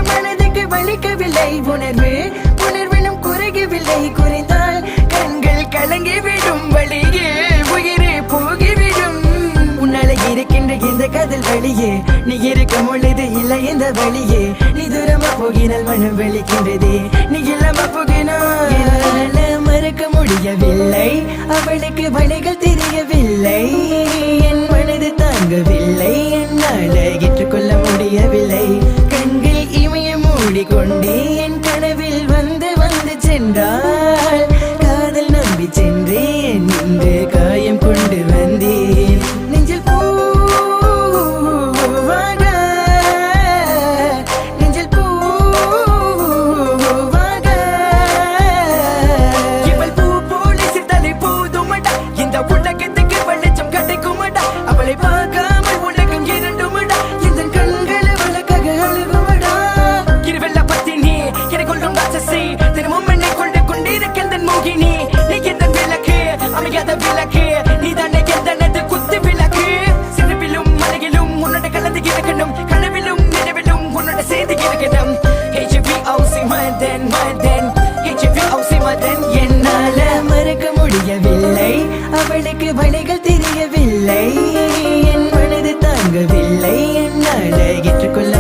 மனதுக்கு வலிக்கவில்லை உணர்வு உணர்வினும் குறையவில்லை குறைந்தால் கண்கள் கலங்கிவிடும் வழியே உயிரே போகிவிடும் உன்னால இருக்கின்ற இந்த காதல் வழியே நீ இருக்கும் பொழுது இல்லை இந்த வழியே நீ தூரமா போகினால் மனம் வெளிக்கின்றதே நீ இல்லாம போகினால் மறக்க முடியவில்லை அவளுக்கு வழிகள் தெரியவில்லை என் மனது தாங்கவில்லை என்னால் ஏற்றுக்கொள்ள முடியவில்லை கண்கள் இமைய மூடிக்கொண்டே என் கனவில் வந்து வந்து சென்றால் காதல் நம்பி சென்றேன் இன்று காயம் கொண்டு வந்தேன் நெஞ்சில் பூவாக நெஞ்சில் பூவாக இவள் பூ போல சித்தலை போதுமடா இந்த உலகத்துக்கு வெளிச்சம் கிடைக்குமடா அவளை பார்க்காமல் உலகம் இரண்டுமடா இந்த கண்களை வழக்காக அழுகுமடா இருவெல்ல பத்தி நீ எனக்கு கொள்ளும் ராட்சசி தினமும் என்னை கொண்டு கொண்டிருக்கின்ற மோகினி நீ எந்த விளக்கு அமையாத விளக்கு நீ தானே எந்தனது குத்து விளக்கு சிறுவிலும் மலையிலும் உன்னோட கலந்து இருக்கணும் கனவிலும் நினைவிலும் உன்னோட செய்தி இருக்கணும் HVOC மதன் HVOC மதன் என்னால மறக்க முடியவில்லை அவளுக்கு வழிகள் தெரியவில்லை என் மனது தாங்கவில்லை என்னால் ஏற்றுக்கொள்ள